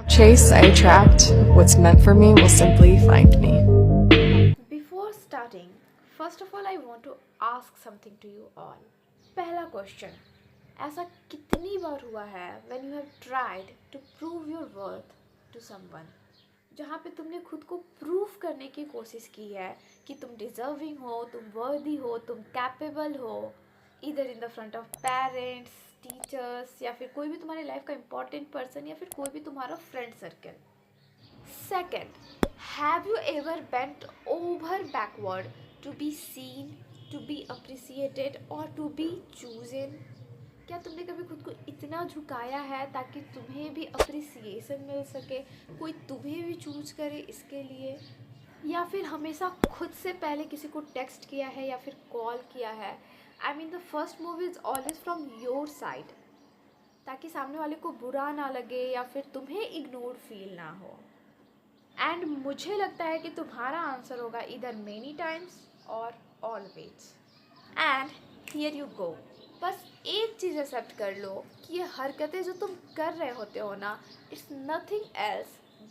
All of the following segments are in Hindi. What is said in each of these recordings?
Chase, I attract. What's meant for me will simply find me. Before starting, first of all, I want to ask something to you all. पहला क्वेश्चन, ऐसा कितनी बार हुआ है when you have tried to prove your worth to someone, जहाँ पे तुमने खुद को प्रूव करने की कोशिश की है कि तुम डिजर्विंग हो, तुम वर्दी हो, तुम कैपेबल हो, इधर in the front of parents, teachers, या फिर कोई भी तुम्हारे लाइफ का इंपॉर्टेंट पर्सन, या फिर कोई भी तुम्हारा friend circle. Second, have you ever bent over backward to be seen, to be appreciated or to be chosen? क्या तुमने कभी खुद को इतना झुकाया है ताकि तुम्हें भी अप्रिसिएशन मिल सके, कोई तुम्हें भी चूज करे इसके लिए? या फिर हमेशा खुद से पहले किसी को टेक्स्ट किया है या फिर कॉल किया है? I mean the first move is always from your side, ताकि सामने वाले को बुरा ना लगे या फिर तुम्हें इग्नोर फील ना हो. एंड मुझे लगता है कि तुम्हारा आंसर होगा इधर मेनी टाइम्स और always. And here you go. बस एक चीज़ एक्सेप्ट कर लो कि ये हरकतें जो तुम कर रहे होते हो ना, it's nothing else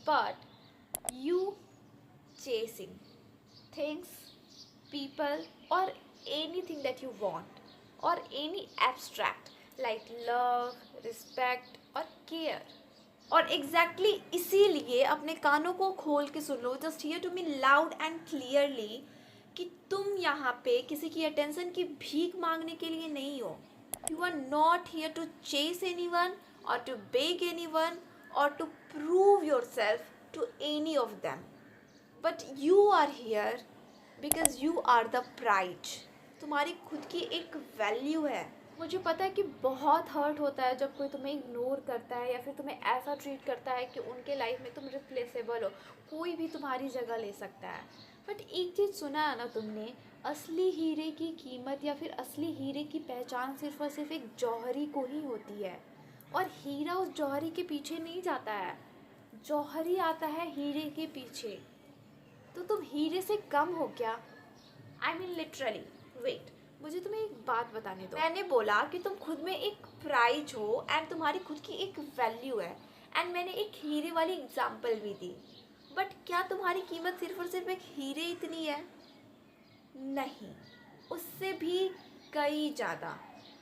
but you chasing things, people और एनीथिंग दैट यू वांट और any abstract like love, respect और केयर. और एग्जैक्टली इसीलिए अपने कानों को खोल के सुन लो, just hear to me loud and clearly, कि तुम यहाँ पे किसी की अटेंशन की भीख मांगने के लिए नहीं हो. You are not here to chase anyone or to beg anyone or to prove your self to any of them, but you are here because you are the prize. तुम्हारी खुद की एक वैल्यू है. मुझे पता है कि बहुत हर्ट होता है जब कोई तुम्हें इग्नोर करता है या फिर तुम्हें ऐसा ट्रीट करता है कि उनके लाइफ में तुम रिप्लेसेबल हो, कोई भी तुम्हारी जगह ले सकता है. बट एक चीज़ सुना है ना तुमने, असली हीरे की कीमत या फिर असली हीरे की पहचान सिर्फ और सिर्फ एक जौहरी को ही होती है. और हीरा उस जौहरी के पीछे नहीं जाता है, जौहरी आता है हीरे के पीछे. तो तुम हीरे से कम हो क्या? I mean literally. वेट, मुझे तुम्हें एक बात बताने दो. मैंने बोला कि तुम खुद में एक प्राइज हो एंड तुम्हारी खुद की एक वैल्यू है, एंड मैंने एक हीरे वाली एग्जांपल भी दी. बट क्या तुम्हारी कीमत सिर्फ और सिर्फ एक हीरे इतनी है? नहीं, उससे भी कई ज़्यादा.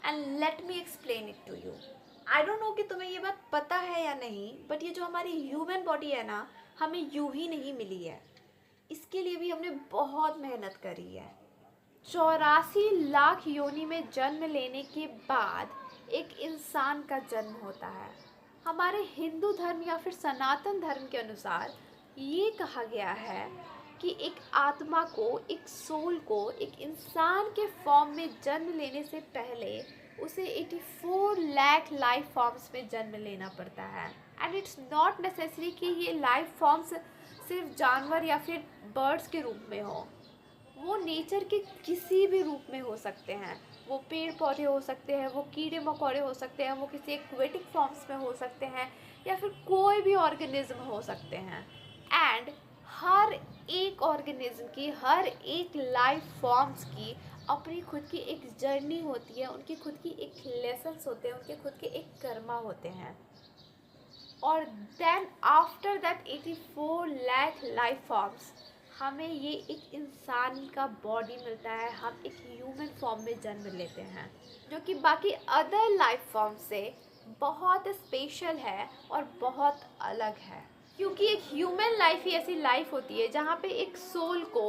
And let me explain it to you. I don't know कि तुम्हें ये बात पता है या नहीं, बट ये जो हमारी ह्यूमन बॉडी है ना, हमें यूं ही नहीं मिली है. इसके लिए भी हमने बहुत मेहनत करी है. 84 लाख योनि में जन्म लेने के बाद एक इंसान का जन्म होता है. हमारे हिंदू धर्म या फिर सनातन धर्म के अनुसार ये कहा गया है कि एक आत्मा को, एक सोल को, एक इंसान के फॉर्म में जन्म लेने से पहले उसे 84 लाख लाइफ फॉर्म्स में जन्म लेना पड़ता है. एंड इट्स नॉट नेसेसरी कि ये लाइफ फॉर्म्स सिर्फ जानवर या फिर बर्ड्स के रूप में हो. वो नेचर के किसी भी रूप में हो सकते हैं. वो पेड़ पौधे हो सकते हैं, वो कीड़े मकोड़े हो सकते हैं, वो किसी एक्वेटिक फॉर्म्स में हो सकते हैं, या फिर कोई भी ऑर्गेनिज्म हो सकते हैं. एंड हर एक ऑर्गेनिज्म की, हर एक लाइफ फॉर्म्स की अपनी खुद की एक जर्नी होती है, उनकी खुद की एक लेसन्स होते हैं, उनके खुद के एक कर्मा होते हैं. और then after that 84 lakh life forms हमें ये एक इंसान का बॉडी मिलता है. हम एक ह्यूमन फॉर्म में जन्म लेते हैं, जो कि बाकी अदर लाइफ फॉर्म से बहुत स्पेशल है और बहुत अलग है. क्योंकि एक ह्यूमन लाइफ ही ऐसी लाइफ होती है जहाँ पे एक सोल को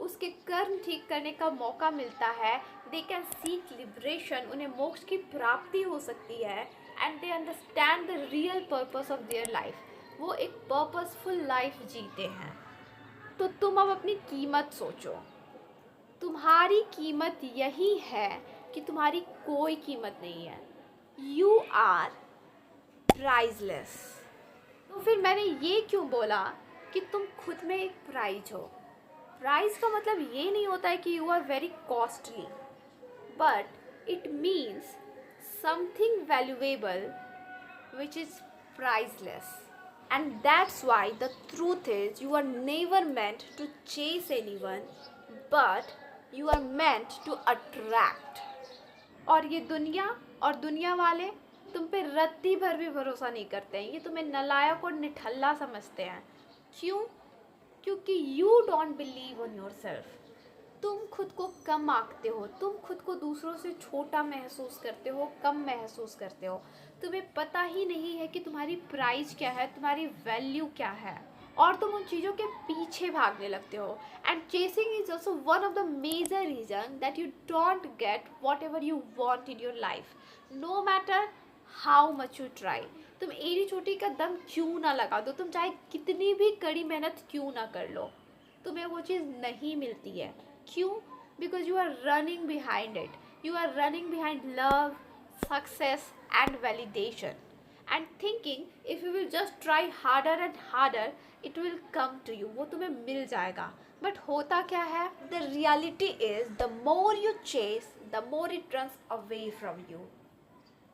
उसके कर्म ठीक करने का मौका मिलता है. दे कैन सीक लिबरेशन, उन्हें मोक्ष की प्राप्ति हो सकती है. And they understand the real purpose of their life. वो एक पर्पसफुल लाइफ जीते हैं. तो तुम अब अपनी कीमत सोचो. तुम्हारी कीमत यही है कि तुम्हारी कोई कीमत नहीं है. You are priceless. तो फिर मैंने ये क्यों बोला कि तुम खुद में एक प्राइज हो? प्राइज का मतलब ये नहीं होता है कि you are very costly, but it means something valuable which is priceless. And that's why the truth is you are never meant to chase anyone, but you are meant to attract. और ये दुनिया और दुनिया वाले तुम पे रत्ती भर भी भरोसा नहीं करते हैं, ये तुम्हें नालायक और निठल्ला समझते हैं। क्यों? क्योंकि you don't believe on your self. तुम खुद को कम आंकते हो, तुम खुद को दूसरों से छोटा महसूस करते हो, कम महसूस करते हो। तुम्हें पता ही नहीं है कि तुम्हारी प्राइस क्या है, तुम्हारी वैल्यू क्या है, और तुम उन चीज़ों के पीछे भागने लगते हो। And chasing is also one of the major reason that you don't get whatever you want in your life, no matter how much you try. तुम एड़ी चोटी का दम क्यों ना लगा दो, तुम चाहे कितनी भी कड़ी मेहनत क्यों ना कर लो, तुम्हें वो चीज़ नहीं मिलती है। क्यों? Because you are running behind it, you are running behind love, success and validation, and thinking if you will just try harder and harder it will come to you, वो तुम्हें मिल जाएगा। बट होता क्या है? The reality is the more you chase the more it runs away from you,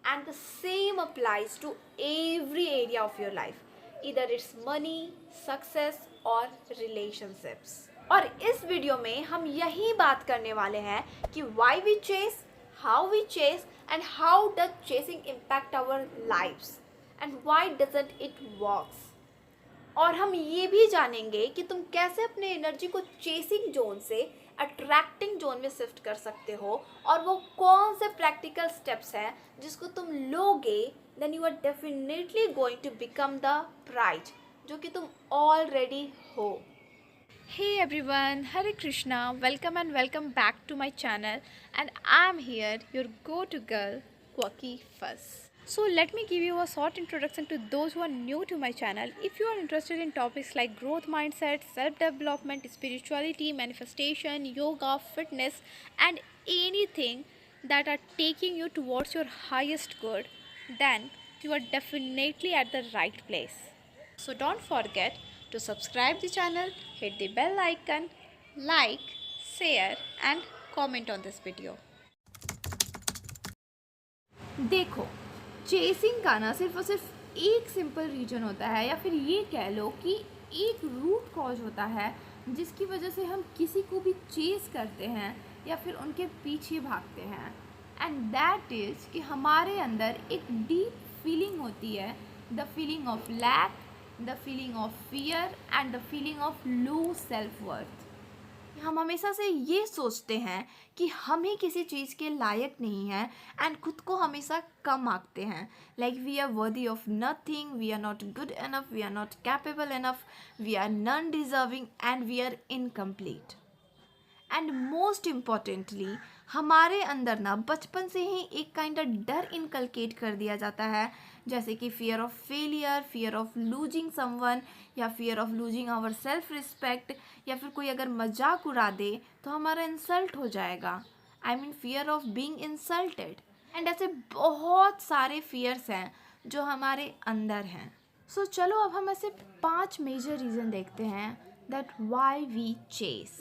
and the same applies to every area of your life, either it's money, success or relationships। और इस वीडियो में हम यही बात करने वाले हैं कि why we chase, how we chase and how does chasing impact our lives and why doesn't it works। और हम ये भी जानेंगे कि तुम कैसे अपने एनर्जी को चेसिंग जोन से अट्रैक्टिंग जोन में शिफ्ट कर सकते हो, और वो कौन से प्रैक्टिकल स्टेप्स हैं जिसको तुम लोगे, then you are definitely going to become the prize जो कि तुम ऑलरेडी हो। Hey everyone, Hare Krishna, welcome and welcome back to my channel, and I am here your go to girl क्वकी फस। So let me give you a short introduction to those who are new to my channel. If you are interested in topics like growth mindset, self-development, spirituality, manifestation, yoga, fitness and anything that are taking you towards your highest good, then you are definitely at the right place. So don't forget to subscribe the channel, hit the bell icon, like, share and comment on this video. देखो, चेसिंग का ना सिर्फ और सिर्फ एक सिंपल रीजन होता है, या फिर ये कह लो कि एक रूट कॉज होता है जिसकी वजह से हम किसी को भी चेस करते हैं या फिर उनके पीछे भागते हैं, एंड दैट इज़ कि हमारे अंदर एक डीप फीलिंग होती है, the feeling of lack, the feeling of fear and the feeling of low self worth. हम हमेशा से ये सोचते हैं कि हम ही किसी चीज़ के लायक नहीं हैं, एंड खुद को हमेशा कम आंकते हैं, like we are worthy of nothing, we are not good enough, we are not capable enough, we are non deserving and we are incomplete. And most importantly हमारे अंदर ना बचपन से ही एक काइंड ऑफ डर इनकलकेट कर दिया जाता है, जैसे कि fear of failure, fear of losing someone, या fear of losing our self respect, या फिर कोई अगर मजाक उड़ा दे तो हमारा इंसल्ट हो जाएगा, I mean fear of being insulted. And ऐसे बहुत सारे फियर्स हैं जो हमारे अंदर हैं। सो चलो अब हम ऐसे 5 मेजर रीज़न देखते हैं दैट वाई वी चेस।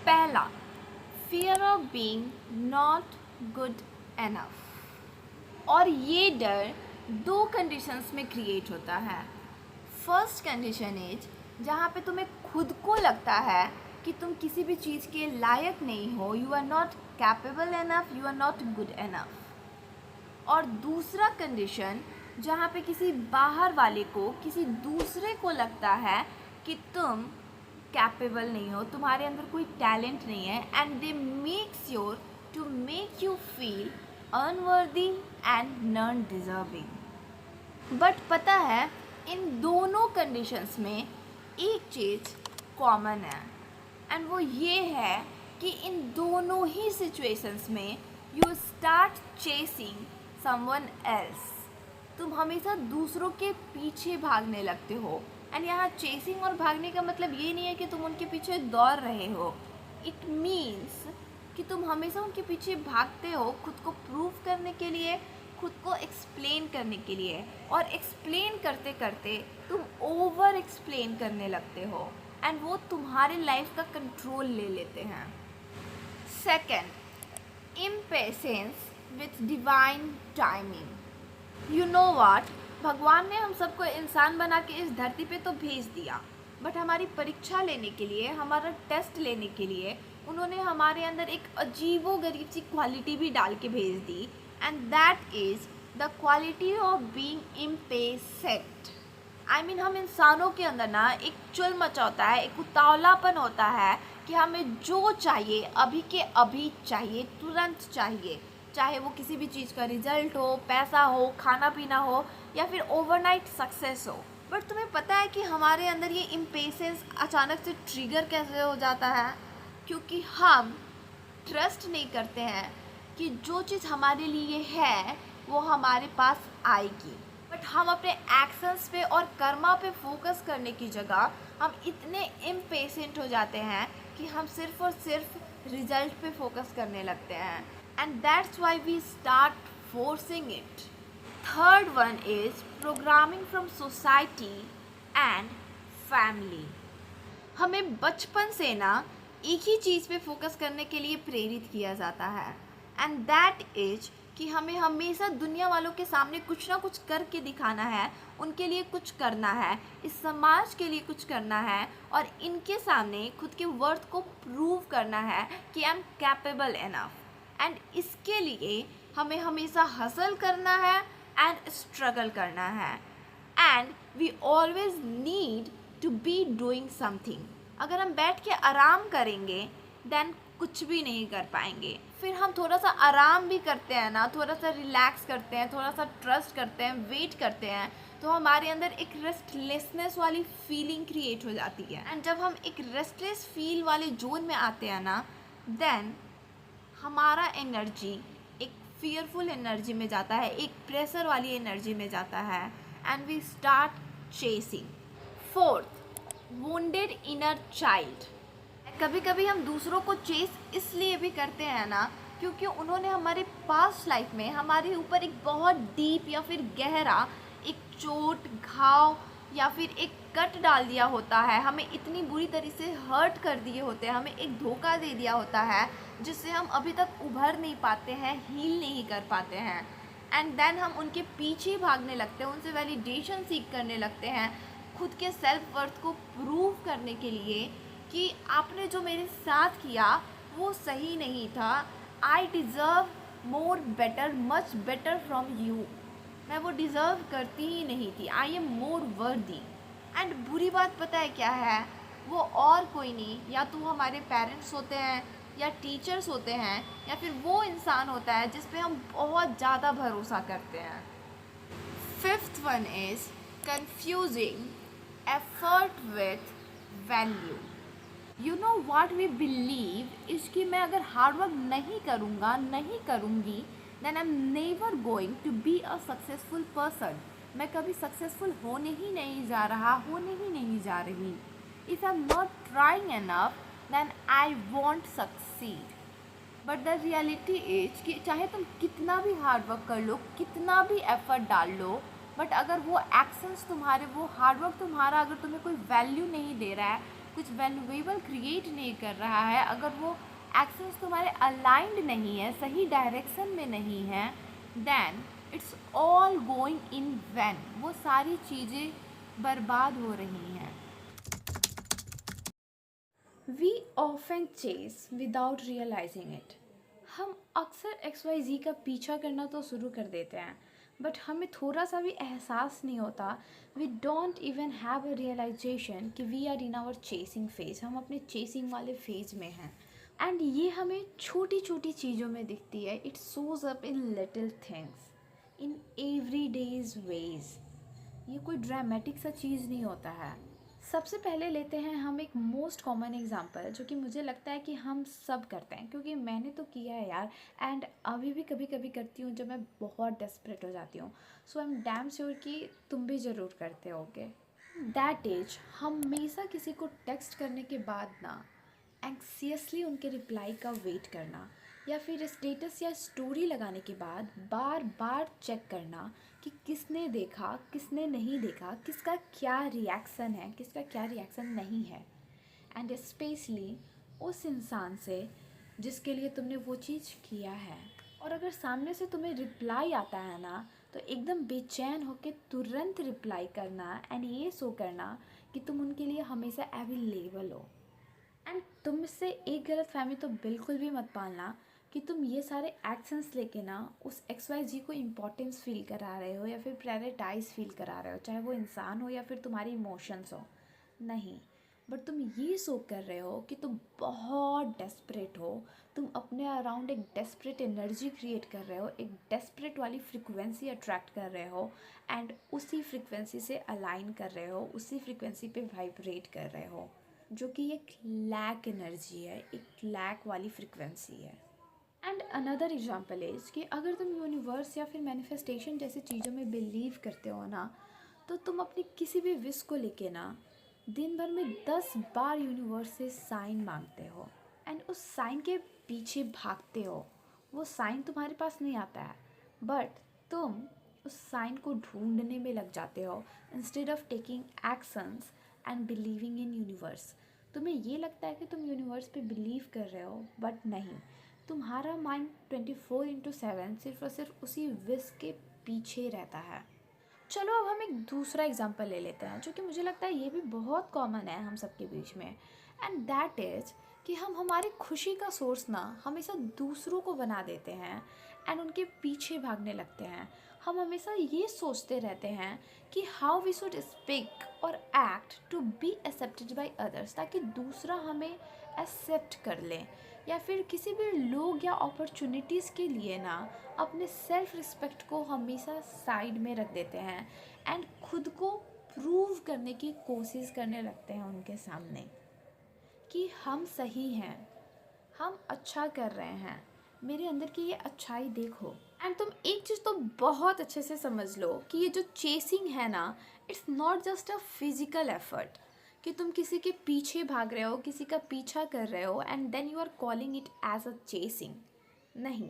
पहला, fear of being not good enough. और ये डर 2 कंडीशंस में क्रिएट होता है। फर्स्ट कंडीशन इज जहाँ पे तुम्हें खुद को लगता है कि तुम किसी भी चीज़ के लायक नहीं हो, you are not capable enough, you are not good enough. और दूसरा कंडीशन जहाँ पे किसी बाहर वाले को, किसी दूसरे को लगता है कि तुम कैपेबल नहीं हो, तुम्हारे अंदर कोई टैलेंट नहीं है, and they make sure to make you feel unworthy and non deserving. But पता है इन दोनों कंडीशंस में एक चीज़ कॉमन है, एंड वो ये है कि इन दोनों ही सिचुएशंस में you start chasing someone else. तुम हमेशा दूसरों के पीछे भागने लगते हो, एंड यहाँ चेसिंग और भागने का मतलब ये नहीं है कि तुम उनके पीछे दौड़ रहे हो, इट मीन्स कि तुम हमेशा उनके पीछे भागते हो खुद को प्रूव करने के लिए, खुद को एक्सप्लेन करने के लिए, और एक्सप्लेन करते करते तुम ओवर एक्सप्लेन करने लगते हो, एंड वो तुम्हारे लाइफ का कंट्रोल ले लेते हैं। Second, impatience with divine timing. You know what, भगवान ने हम सबको इंसान बना के इस धरती पे तो भेज दिया, बट हमारी परीक्षा लेने के लिए, हमारा टेस्ट लेने के लिए उन्होंने हमारे अंदर एक अजीबो गरीब सी क्वालिटी भी डाल के भेज दी, and that is the quality of being impatient. हम इंसानों के अंदर ना एक चुल मचा होता है, एक उतावलापन होता है कि हमें जो चाहिए अभी के अभी चाहिए, तुरंत चाहिए, चाहे वो किसी भी चीज़ का रिजल्ट हो, पैसा हो, खाना पीना हो, या फिर ओवरनाइट सक्सेस हो। बट तुम्हें पता है कि हमारे अंदर ये इम्पेशेंस अचानक से ट्रिगर कैसे हो जाता है? क्योंकि हम ट्रस्ट नहीं करते हैं कि जो चीज़ हमारे लिए है वो हमारे पास आएगी। बट हम अपने एक्शंस पे और कर्मा पे फोकस करने की जगह हम इतने इम्पेशेंट हो जाते हैं कि हम सिर्फ और सिर्फ रिजल्ट पे फोकस करने लगते हैं, and that's why we start forcing it. Third one is programming from society and family. हमें बचपन से ना एक ही चीज़ पे फोकस करने के लिए प्रेरित किया जाता है, एंड दैट इज कि हमें हमेशा दुनिया वालों के सामने कुछ ना कुछ करके दिखाना है, उनके लिए कुछ करना है, इस समाज के लिए कुछ करना है, और इनके सामने खुद के वर्थ को प्रूव करना है कि I am capable enough. And इसके लिए हमें हमेशा हसल करना है एंड स्ट्रगल करना है, and we always need to be doing something. अगर हम बैठ के आराम करेंगे देन कुछ भी नहीं कर पाएंगे। फिर हम थोड़ा सा आराम भी करते हैं ना, थोड़ा सा रिलैक्स करते हैं, थोड़ा सा ट्रस्ट करते हैं, वेट करते हैं, तो हमारे अंदर एक रेस्टलेसनेस वाली फीलिंग क्रिएट हो जाती है। एंड जब हम एक रेस्टलेस फील वाले जोन में आते हैं ना, देन हमारा एनर्जी एक फियरफुल एनर्जी में जाता है, एक प्रेशर वाली एनर्जी में जाता है, and we start chasing. Fourth, wounded inner child. कभी कभी हम दूसरों को चेस इसलिए भी करते हैं ना क्योंकि उन्होंने हमारे पास्ट लाइफ में हमारे ऊपर एक बहुत डीप या फिर गहरा एक चोट, घाव या फिर एक कट डाल दिया होता है, हमें इतनी बुरी तरह से हर्ट कर दिए होते हैं, हमें एक धोखा दे दिया होता है जिससे हम अभी तक उभर नहीं पाते हैं, हील नहीं कर पाते हैं, एंड देन हम उनके पीछे भागने लगते हैं, उनसे वैलिडेशन सीख करने लगते हैं, खुद के सेल्फ वर्थ को प्रूव करने के लिए कि आपने जो मेरे साथ किया वो सही नहीं था, I deserve more better, much better from you, मैं वो डिज़र्व करती ही नहीं थी, आई एम मोर वर्दी। एंड बुरी बात पता है क्या है? वो और कोई नहीं, या तो हमारे पेरेंट्स होते हैं, या टीचर्स होते हैं, या फिर वो इंसान होता है जिस पे हम बहुत ज़्यादा भरोसा करते हैं। Fifth one is confusing effort with value। You know what we believe is कि मैं अगर हार्ड वर्क नहीं करूँगा, नहीं करूँगी, then I am never going to be a successful person. मैं कभी सक्सेसफुल होने ही नहीं जा रहा, होने ही नहीं जा रही। If I am not trying enough then I won't succeed. But the reality is कि चाहे तुम कितना भी हार्ड वर्क कर लो, कितना भी एफर्ट डाल लो, बट अगर वो एक्शंस तुम्हारे, वो हार्ड वर्क तुम्हारा अगर तुम्हें कोई वैल्यू नहीं दे रहा है, कुछ वैल्यूएबल क्रिएट नहीं कर रहा है, अगर वो एक्शंस तुम्हारे अलाइंड नहीं है, सही डायरेक्शन में नहीं है, then it's all going in vain. वो सारी चीज़ें बर्बाद हो रही हैं। We often chase without realizing it. हम अक्सर XYZ का पीछा करना तो शुरू कर देते हैं, बट हमें थोड़ा सा भी एहसास नहीं होता। We don't even have a realization कि we are in our chasing phase, हम अपने चेसिंग वाले फेज में हैं, एंड ये हमें छोटी छोटी चीज़ों में दिखती है। It shows up in little things, in every days ways. ये कोई ड्रामेटिक सा चीज़ नहीं होता है। सबसे पहले लेते हैं हम एक मोस्ट कॉमन एग्जांपल जो कि मुझे लगता है कि हम सब करते हैं, क्योंकि मैंने तो किया है यार, एंड अभी भी कभी कभी करती हूँ जब मैं बहुत डेस्परेट हो जाती हूँ। सो आई एम डैम श्योर कि तुम भी ज़रूर करते होगे। दैट इज, हमेशा किसी को टेक्स्ट करने के बाद ना एंक्सियसली उनके रिप्लाई का वेट करना, या फिर स्टेटस या स्टोरी लगाने के बाद बार बार चेक करना कि किसने देखा, किसने नहीं देखा, किसका क्या रिएक्शन है, किसका क्या रिएक्शन नहीं है, एंड स्पेशली उस इंसान से जिसके लिए तुमने वो चीज़ किया है। और अगर सामने से तुम्हें रिप्लाई आता है ना, तो एकदम बेचैन होकर तुरंत रिप्लाई करना, एंड ये शो करना कि तुम उनके लिए हमेशा अवेलेबल हो। एंड तुम इससे एक गलत फहमी तो बिल्कुल भी मत पालना कि तुम ये सारे एक्शंस लेके ना उस XYZ को इम्पोर्टेंस फील करा रहे हो या फिर प्रायोरिटाइज फील करा रहे हो, चाहे वो इंसान हो या फिर तुम्हारी इमोशंस हो, नहीं। बट तुम ये सो कर रहे हो कि तुम बहुत डेस्परेट हो, तुम अपने अराउंड एक डेस्परेट एनर्जी क्रिएट कर रहे हो, एक डेस्परेट वाली फ्रिक्वेंसी अट्रैक्ट कर रहे हो एंड उसी फ्रिक्वेंसी से अलाइन कर रहे हो, उसी फ्रिक्वेंसी पे वाइब्रेट कर रहे हो, जो कि एक लैक एनर्जी है, एक लैक वाली फ्रिक्वेंसी है। एंड अनदर एग्जाम्पल इज कि अगर तुम यूनिवर्स या फिर मैनिफेस्टेशन जैसी चीज़ों में बिलीव करते हो ना, तो तुम अपनी किसी भी विश को लेके ना दिन भर में 10 बार यूनिवर्स से साइन मांगते हो एंड उस साइन के पीछे भागते हो। वो साइन तुम्हारे पास नहीं आता है, बट तुम उस साइन को ढूंढने में लग जाते हो instead of taking actions and believing in universe. तुम्हें ये लगता है कि तुम यूनिवर्स पे बिलीव कर रहे हो, बट नहीं, तुम्हारा माइंड 24/7 सिर्फ और सिर्फ उसी विश के पीछे रहता है। चलो अब हम एक दूसरा एग्जांपल ले लेते हैं, जो कि मुझे लगता है ये भी बहुत कॉमन है हम सबके बीच में, एंड दैट इज़ कि हम हमारी खुशी का सोर्स ना हमेशा दूसरों को बना देते हैं एंड उनके पीछे भागने लगते हैं। हम हमेशा ये सोचते रहते हैं कि हाउ वी शुड स्पीक और act to be accepted by others, ताकि दूसरा हमें एक्सेप्ट कर ले, या फिर किसी भी लोग या अपॉर्चुनिटीज़ के लिए ना अपने सेल्फ रिस्पेक्ट को हमेशा साइड में रख देते हैं एंड खुद को प्रूव करने की कोशिश करने लगते हैं उनके सामने कि हम सही हैं, हम अच्छा कर रहे हैं, मेरे अंदर की ये अच्छाई देखो। एंड तुम एक चीज़ तो बहुत अच्छे से समझ लो कि ये जो चेसिंग है ना, it's not just a physical effort कि तुम किसी के पीछे भाग रहे हो, किसी का पीछा कर रहे हो and then you are calling it as a chasing. नहीं,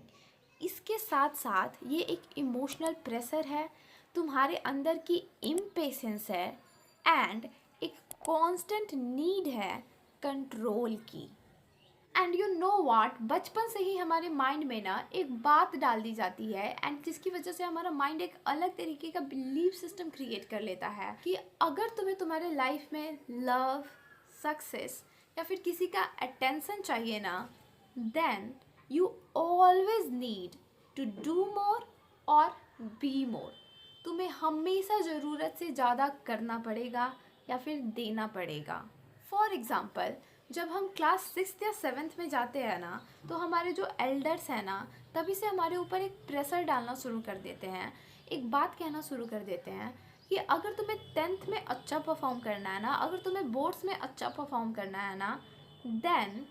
इसके साथ साथ ये एक इमोशनल प्रेशर है, तुम्हारे अंदर की इम्पेशेंस है एंड एक कांस्टेंट नीड है कंट्रोल की। एंड यू नो वाट, बचपन से ही हमारे माइंड में ना एक बात डाल दी जाती है एंड जिसकी वजह से हमारा माइंड एक अलग तरीके का बिलीफ सिस्टम क्रिएट कर लेता है कि अगर तुम्हें तुम्हारे लाइफ में लव, सक्सेस या फिर किसी का अटेंशन चाहिए ना, then you always need to do more और बी मोर। तुम्हें हमेशा ज़रूरत से ज़्यादा करना पड़ेगा या फिर देना पड़ेगा। फॉर एग्ज़ाम्पल, जब हम क्लास 6th या 7th में जाते हैं ना, तो हमारे जो एल्डर्स हैं ना, तभी से हमारे ऊपर एक प्रेशर डालना शुरू कर देते हैं, एक बात कहना शुरू कर देते हैं कि अगर तुम्हें 10th में अच्छा परफॉर्म करना है ना, अगर तुम्हें बोर्ड्स में अच्छा परफॉर्म करना है ना, देन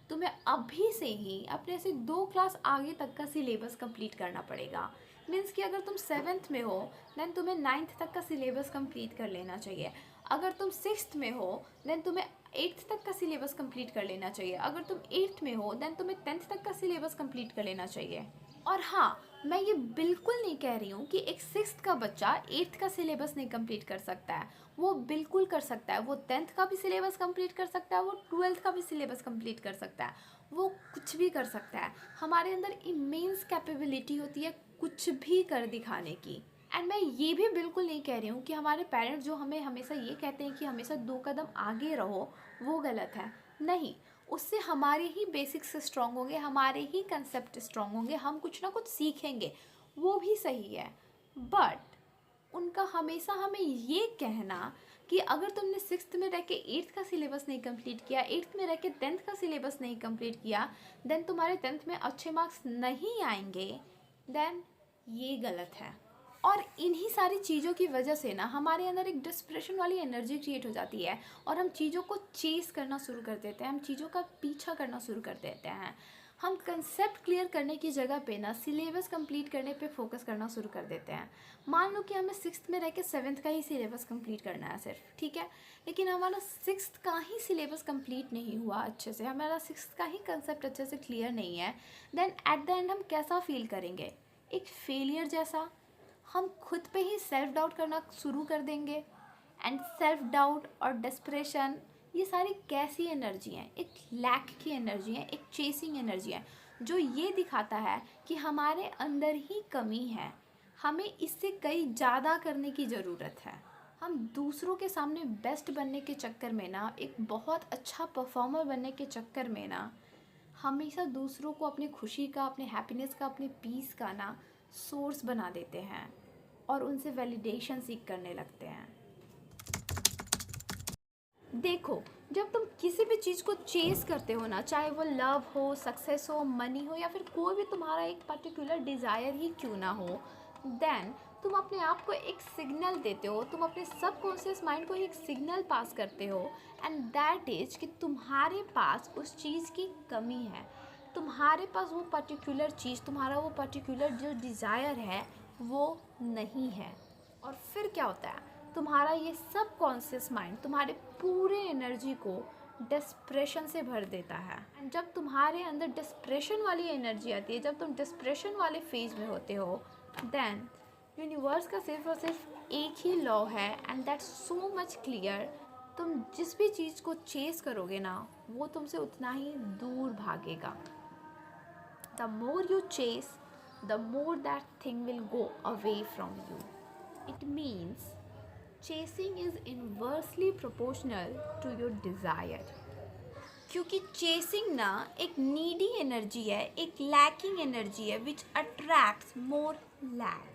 तुम्हें अभी से ही अपने से 2 क्लास आगे तक का सिलेबस कंप्लीट करना पड़ेगा। मीन्स कि अगर तुम 7th में हो देन तुम्हें 9th तक का सिलेबस कंप्लीट कर लेना चाहिए। अगर तुम 6th में हो देन तुम्हें 8th तक का सिलेबस कंप्लीट कर लेना चाहिए। अगर तुम 8th में हो देन तुम्हें 10th तक का सिलेबस कंप्लीट कर लेना चाहिए। और हाँ, मैं ये बिल्कुल नहीं कह रही हूँ कि एक 6th का बच्चा 8th का सिलेबस नहीं कंप्लीट कर सकता है। वो बिल्कुल कर सकता है, वो 10th का भी सिलेबस कंप्लीट कर सकता है, वो 12th का भी सिलेबस कंप्लीट कर सकता है, वो कुछ भी कर सकता है। हमारे अंदर इमेंस कैपेबिलिटी होती है कुछ भी कर दिखाने की। एंड मैं ये भी बिल्कुल नहीं कह रही हूँ कि हमारे पेरेंट्स जो हमें हमेशा ये कहते हैं कि हमेशा 2 कदम आगे रहो, वो गलत है। नहीं, उससे हमारे ही बेसिक्स स्ट्रॉन्ग होंगे, हमारे ही कंसेप्ट स्ट्रॉन्ग होंगे, हम कुछ ना कुछ सीखेंगे, वो भी सही है। बट उनका हमेशा हमें ये कहना कि अगर तुमने 6th में रह के 8th का सिलेबस नहीं कंप्लीट किया, 8th में रह के 10th का सिलेबस नहीं कंप्लीट किया, देन तुम्हारे 10th में अच्छे मार्क्स नहीं आएंगे, देन ये गलत है। और इन्हीं सारी चीज़ों की वजह से ना हमारे अंदर एक डिस्प्रेशन वाली एनर्जी क्रिएट हो जाती है और हम चीज़ों को चेस करना शुरू कर देते हैं, हम चीज़ों का पीछा करना शुरू कर देते हैं। हम कंसेप्ट क्लियर करने की जगह पे ना सिलेबस कंप्लीट करने पे फोकस करना शुरू कर देते हैं। मान लो कि हमें 6th में रह के 7th का ही सिलेबस कंप्लीट करना है सिर्फ, ठीक है, लेकिन हमारा 6th का ही सिलेबस कंप्लीट नहीं हुआ अच्छे से, हमारा 6th का ही कंसेप्ट अच्छे से क्लियर नहीं है, देन एट द एंड हम कैसा फील करेंगे? एक फेलियर जैसा। हम खुद पे ही सेल्फ डाउट करना शुरू कर देंगे एंड सेल्फ डाउट और डेस्परेशन, ये सारी कैसी एनर्जी हैं? एक लैक की एनर्जी है, एक चेसिंग एनर्जी है, जो ये दिखाता है कि हमारे अंदर ही कमी है, हमें इससे कई ज़्यादा करने की ज़रूरत है। हम दूसरों के सामने बेस्ट बनने के चक्कर में ना, एक बहुत अच्छा परफॉर्मर बनने के चक्कर में ना, हमेशा दूसरों को अपनी खुशी का, अपने हैप्पीनेस का, अपने पीस का ना सोर्स बना देते हैं और उनसे वैलिडेशन सीख करने लगते हैं। देखो, जब तुम किसी भी चीज़ को चेस करते हो ना, चाहे वो लव हो, सक्सेस हो, मनी हो, या फिर कोई भी तुम्हारा एक पर्टिकुलर डिज़ायर ही क्यों ना हो, देन तुम अपने आप को एक सिग्नल देते हो, तुम अपने सबकॉन्शियस माइंड को एक सिग्नल पास करते हो, एंड दैट इज कि तुम्हारे पास उस चीज़ की कमी है, तुम्हारे पास वो पर्टिकुलर चीज़, तुम्हारा वो पर्टिकुलर जो डिज़ायर है वो नहीं है। और फिर क्या होता है, तुम्हारा ये सब कॉन्शियस माइंड तुम्हारे पूरे एनर्जी को डिस्प्रेशन से भर देता है। एंड जब तुम्हारे अंदर डिस्प्रेशन वाली एनर्जी आती है, जब तुम डिस्प्रेशन वाले फेज में होते हो, देन यूनिवर्स का सिर्फ और सिर्फ एक ही लॉ है, and that's so much clear. तुम जिस भी चीज़ को चेस करोगे ना, वो तुमसे उतना ही दूर भागेगा। The more you chase, the more that thing will go away from you. It means chasing is inversely proportional to your desire. क्योंकि चेसिंग ना एक नीडी एनर्जी है, एक लैकिंग एनर्जी है, विच अट्रैक्ट्स मोर लैक।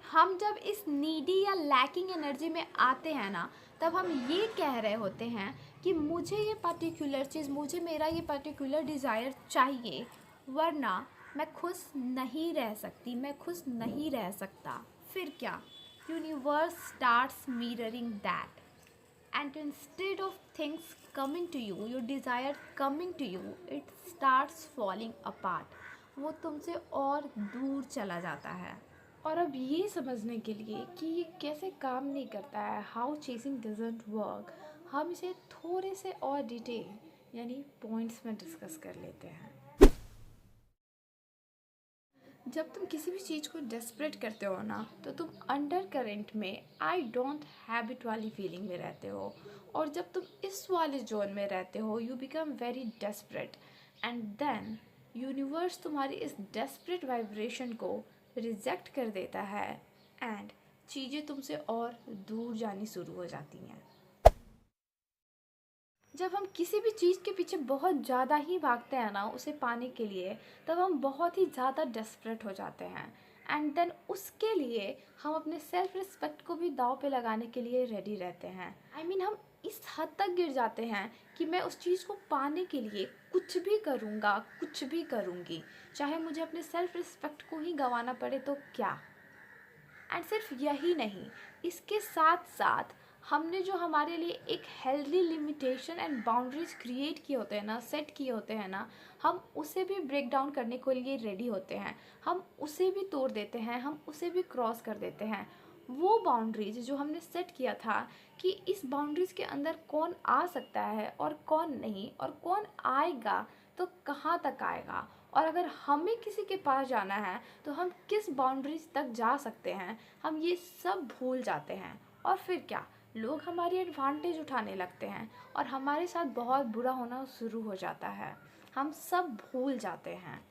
हम जब इस नीडी या लैकिंग एनर्जी में आते हैं ना, तब हम ये कह रहे होते हैं कि मुझे ये पर्टिकुलर चीज़, मुझे मेरा ये पर्टिकुलर डिज़ायर चाहिए, वरना मैं खुश नहीं रह सकती, मैं खुश नहीं रह सकता। फिर क्या, universe starts mirroring that, and instead of things coming to you, your desire coming to you, it starts falling apart. वो तुमसे और दूर चला जाता है। और अब ये समझने के लिए कि ये कैसे काम नहीं करता है, हाउ चेसिंग डजंट वर्क, हम इसे थोड़े से और डिटेल यानी पॉइंट्स में डिस्कस कर लेते हैं। जब तुम किसी भी चीज़ को डेस्परेट करते हो ना, तो तुम अंडर करेंट में आई डोंट हैव इट वाली फीलिंग में रहते हो, और जब तुम इस वाले जोन में रहते हो, you become very desperate, and then universe तुम्हारी इस डेस्परेट वाइब्रेशन को रिजेक्ट कर देता है, एंड चीज़ें तुमसे और दूर जानी शुरू हो जाती हैं। जब हम किसी भी चीज़ के पीछे बहुत ज़्यादा ही भागते हैं ना उसे पाने के लिए, तब हम बहुत ही ज़्यादा डेस्परेट हो जाते हैं, एंड देन उसके लिए हम अपने सेल्फ रिस्पेक्ट को भी दांव पे लगाने के लिए रेडी रहते हैं। हम इस हद तक गिर जाते हैं कि मैं उस चीज़ को पाने के लिए कुछ भी करूँगा, कुछ भी करूँगी, चाहे मुझे अपने सेल्फ रिस्पेक्ट को ही गंवाना पड़े तो क्या। एंड सिर्फ यही नहीं, इसके साथ साथ हमने जो हमारे लिए एक healthy limitation and boundaries create किए होते हैं ना, सेट किए होते हैं ना, हम उसे भी ब्रेक डाउन करने के लिए रेडी होते हैं, हम उसे भी तोड़ देते हैं, हम उसे भी क्रॉस कर देते हैं। वो बाउंड्रीज जो हमने सेट किया था कि इस बाउंड्रीज के अंदर कौन आ सकता है और कौन नहीं, और कौन आएगा तो कहाँ तक आएगा, और अगर हमें किसी के पास जाना है तो हम किस बाउंड्रीज तक जा सकते हैं, हम ये सब भूल जाते हैं। और फिर क्या, लोग हमारी एडवांटेज उठाने लगते हैं और हमारे साथ बहुत बुरा होना शुरू हो जाता है, हम सब भूल जाते हैं।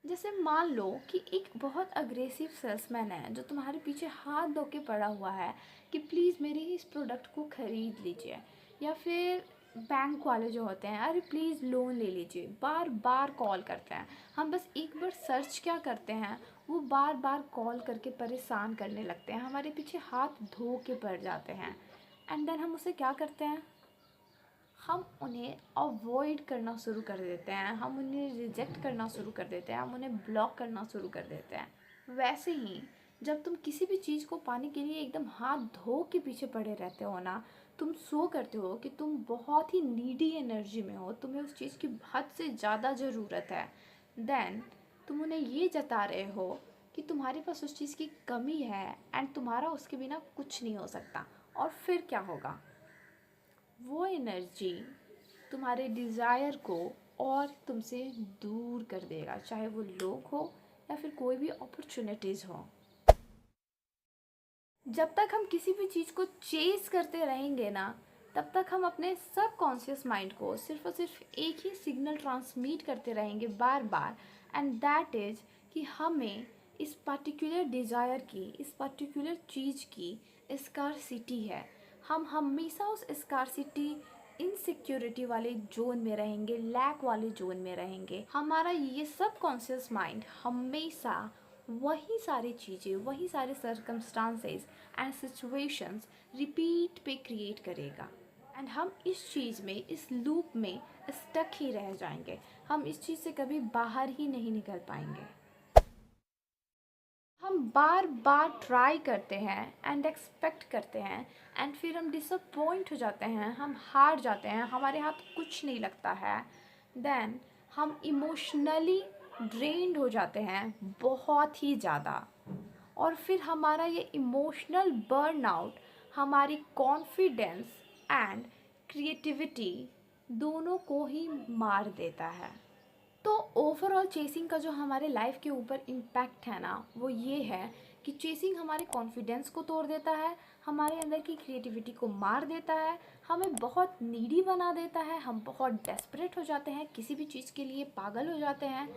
जैसे मान लो कि एक बहुत अग्रेसिव सेल्समैन है जो तुम्हारे पीछे हाथ धो के पड़ा हुआ है कि प्लीज़ मेरे इस प्रोडक्ट को ख़रीद लीजिए, या फिर बैंक वाले जो होते हैं, अरे प्लीज़ लोन ले लीजिए, बार बार कॉल करते हैं। हम बस एक बार सर्च क्या करते हैं, वो बार बार कॉल करके परेशान करने लगते हैं, हमारे पीछे हाथ धो के पड़ जाते हैं, एंड देन हम उसे क्या करते हैं, हम उन्हें अवॉइड करना शुरू कर देते हैं, हम उन्हें रिजेक्ट करना शुरू कर देते हैं, हम उन्हें ब्लॉक करना शुरू कर देते हैं। वैसे ही जब तुम किसी भी चीज़ को पाने के लिए एकदम हाथ धो के पीछे पड़े रहते हो ना, तुम शो करते हो कि तुम बहुत ही नीडी एनर्जी में हो, तुम्हें उस चीज़ की हद से ज़्यादा ज़रूरत है, देन तुम उन्हें ये जता रहे हो कि तुम्हारे पास उस चीज़ की कमी है एंड तुम्हारा उसके बिना कुछ नहीं हो सकता। और फिर क्या होगा, वो एनर्जी तुम्हारे डिज़ायर को और तुमसे दूर कर देगा, चाहे वो लोग हो या फिर कोई भी अपॉर्चुनिटीज़ हो। जब तक हम किसी भी चीज़ को चेस करते रहेंगे ना, तब तक हम अपने सबकॉन्शियस माइंड को सिर्फ और सिर्फ एक ही सिग्नल ट्रांसमिट करते रहेंगे बार बार, एंड दैट इज़ कि हमें इस पर्टिकुलर डिज़ायर की, इस पर्टिकुलर चीज़ की स्कार्सिटी है। हम हमेशा उस स्कार्सिटी इनसिक्योरिटी वाले जोन में रहेंगे, लैक वाले जोन में रहेंगे। हमारा ये सबकॉन्शियस माइंड हमेशा वही सारी चीज़ें, वही सारे सर्कमस्टांसेस एंड सिचुएशंस रिपीट पे क्रिएट करेगा एंड हम इस चीज़ में, इस लूप में स्टक ही रह जाएंगे। हम इस चीज़ से कभी बाहर ही नहीं निकल पाएंगे। हम बार बार ट्राई करते हैं एंड एक्सपेक्ट करते हैं एंड फिर हम डिसअपॉइंट हो जाते हैं, हम हार जाते हैं, हमारे हाथ कुछ नहीं लगता है। देन हम इमोशनली ड्रेन्ड हो जाते हैं बहुत ही ज़्यादा, और फिर हमारा ये इमोशनल बर्नआउट हमारी कॉन्फिडेंस एंड क्रिएटिविटी दोनों को ही मार देता है। तो ओवरऑल चेसिंग का जो हमारे लाइफ के ऊपर इम्पैक्ट है ना, वो ये है कि चेसिंग हमारे कॉन्फिडेंस को तोड़ देता है, हमारे अंदर की क्रिएटिविटी को मार देता है, हमें बहुत नीडी बना देता है, हम बहुत डेस्परेट हो जाते हैं, किसी भी चीज़ के लिए पागल हो जाते हैं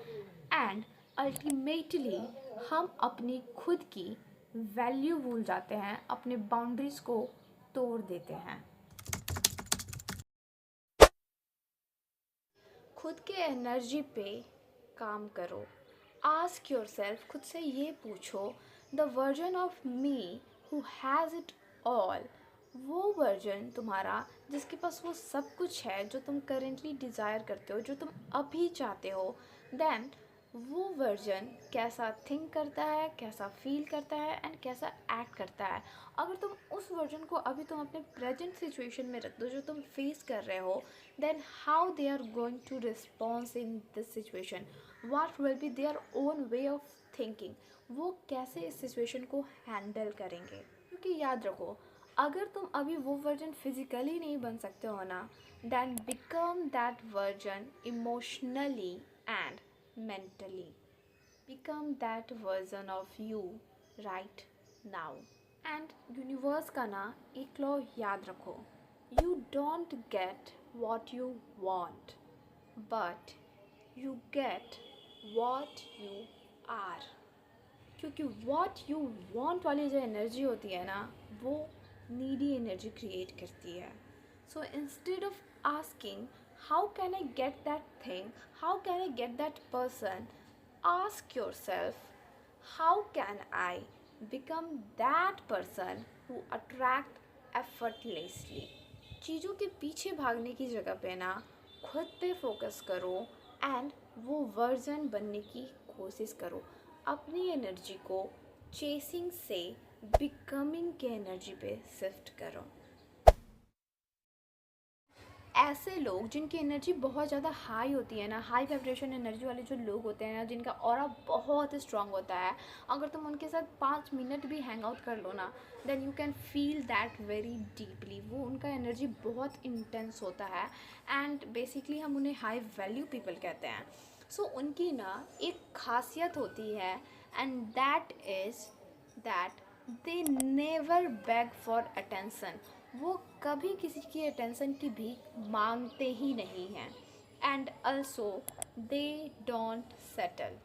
एंड अल्टीमेटली हम अपनी खुद की वैल्यू भूल जाते हैं, अपने बाउंड्रीज़ को तोड़ देते हैं। खुद के एनर्जी पे काम करो। आस्क योरसेल्फ, खुद से ये पूछो, the version of me who has it all, वो वर्जन तुम्हारा जिसके पास वो सब कुछ है जो तुम करेंटली डिज़ायर करते हो, जो तुम अभी चाहते हो, देन वो वर्जन कैसा थिंक करता है, कैसा फील करता है एंड कैसा एक्ट करता है। अगर तुम उस वर्जन को अभी तुम अपने प्रेजेंट सिचुएशन में रख दो जो तुम फेस कर रहे हो, then how they are going to respond in this situation, what will be their own way of thinking, वो कैसे इस सिचुएशन को हैंडल करेंगे। क्योंकि याद रखो, अगर तुम अभी वो वर्जन फिजिकली नहीं बन सकते हो ना, then become that version emotionally and mentally, become that version of you right now। And universe का ना एक लॉ याद रखो, you don't get what you want, but you get what you are। क्योंकि what you want वाली जो एनर्जी होती है ना, वो नीडी एनर्जी क्रिएट करती है। So instead of asking how can I get that thing, how can I get that person, ask yourself how can I become that person who attract effortlessly। चीज़ों के पीछे भागने की जगह पे ना खुद पे फोकस करो एंड वो वर्जन बनने की कोशिश करो। अपनी एनर्जी को चेसिंग से बिकमिंग के एनर्जी पे शिफ्ट करो। ऐसे लोग जिनकी एनर्जी बहुत ज़्यादा हाई होती है ना, हाई वाइब्रेशन एनर्जी वाले जो लोग होते हैं ना, जिनका ऑरा बहुत स्ट्रांग होता है, अगर तुम उनके साथ 5 मिनट भी हैंग आउट कर लो ना, then you can feel that very deeply. वो उनका एनर्जी बहुत इंटेंस होता है एंड बेसिकली हम उन्हें हाई वैल्यू पीपल कहते हैं। सो उनकी ना एक खासियत होती है and that is that they never bag for attention. वो कभी किसी की अटेंशन की भीख मांगते ही नहीं हैं and also they don't settle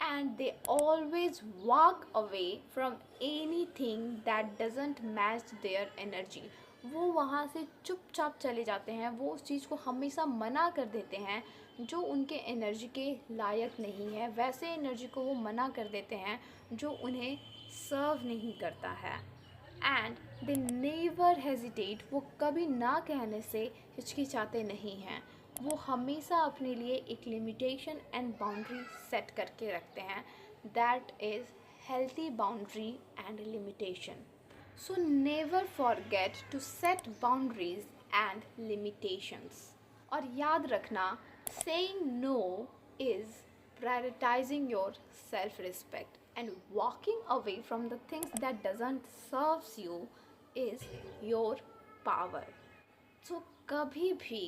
and they always walk away from any thing that doesn't match their energy. वो वहाँ से चुपचाप चले जाते हैं, वो उस चीज़ को हमेशा मना कर देते हैं जो उनके एनर्जी के लायक नहीं है, वैसे एनर्जी को वो मना कर देते हैं जो उन्हें सर्व नहीं करता है। एंड दे नेवर हेजिटेट, वो कभी ना कहने से हिचकिचाते नहीं हैं, वो हमेशा अपने लिए एक लिमिटेशन एंड बाउंड्री सेट करके रखते हैं, that is healthy boundary and limitation. So never forget to set boundaries and limitations. और याद रखना, saying no is prioritising your self respect and walking away from the things that doesn't serves you is your power। So कभी भी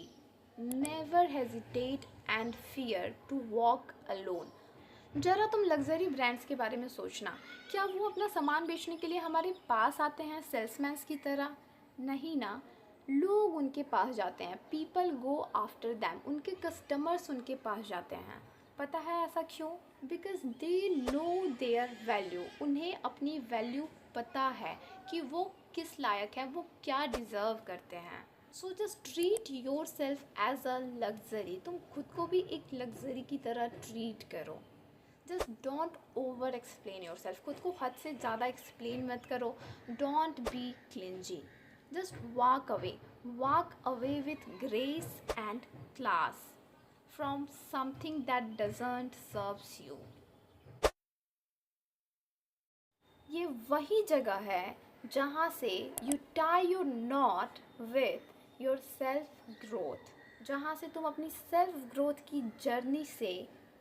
never hesitate and fear to walk alone। जरा तुम लग्जरी ब्रांड्स के बारे में सोचना, क्या वो अपना सामान बेचने के लिए हमारे पास आते हैं सेल्समैन्स की तरह? नहीं ना, लोग उनके पास जाते हैं, पीपल गो आफ्टर दैम, उनके कस्टमर्स उनके पास जाते हैं। पता है ऐसा क्यों? Because they know their value. उन्हें अपनी वैल्यू पता है कि वो किस लायक है, वो क्या डिज़र्व करते हैं। So just treat your self as a luxury. तुम खुद को भी एक लग्जरी की तरह ट्रीट करो। Just don't over explain your self. खुद को हद से ज़्यादा एक्सप्लेन मत करो। Don't be clingy. Just walk away with grace and class from something that doesn't serves you. ये वही जगह है जहाँ से you tie your not with your self growth, जहाँ से तुम अपनी सेल्फ ग्रोथ की जर्नी से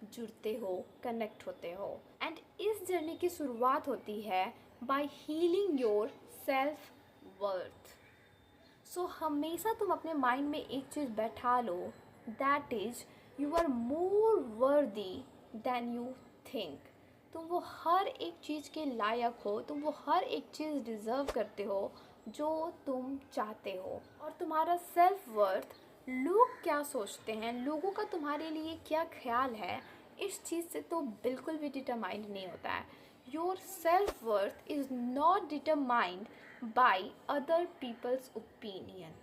जुड़ते हो, कनेक्ट होते हो। एंड इस जर्नी की शुरुआत होती है by healing your self worth. So हमेशा तुम अपने माइंड में एक चीज़ बैठा लो, that is you are more worthy than you think. तुम वो हर एक चीज़ के लायक हो, तुम वो हर एक चीज़ डिज़र्व करते हो जो तुम चाहते हो। और तुम्हारा सेल्फ वर्थ, लोग क्या सोचते हैं, लोगों का तुम्हारे लिए क्या ख्याल है, इस चीज़ से तो बिल्कुल भी डिटरमाइंड नहीं होता है। Your self worth is not determined by other people's opinion.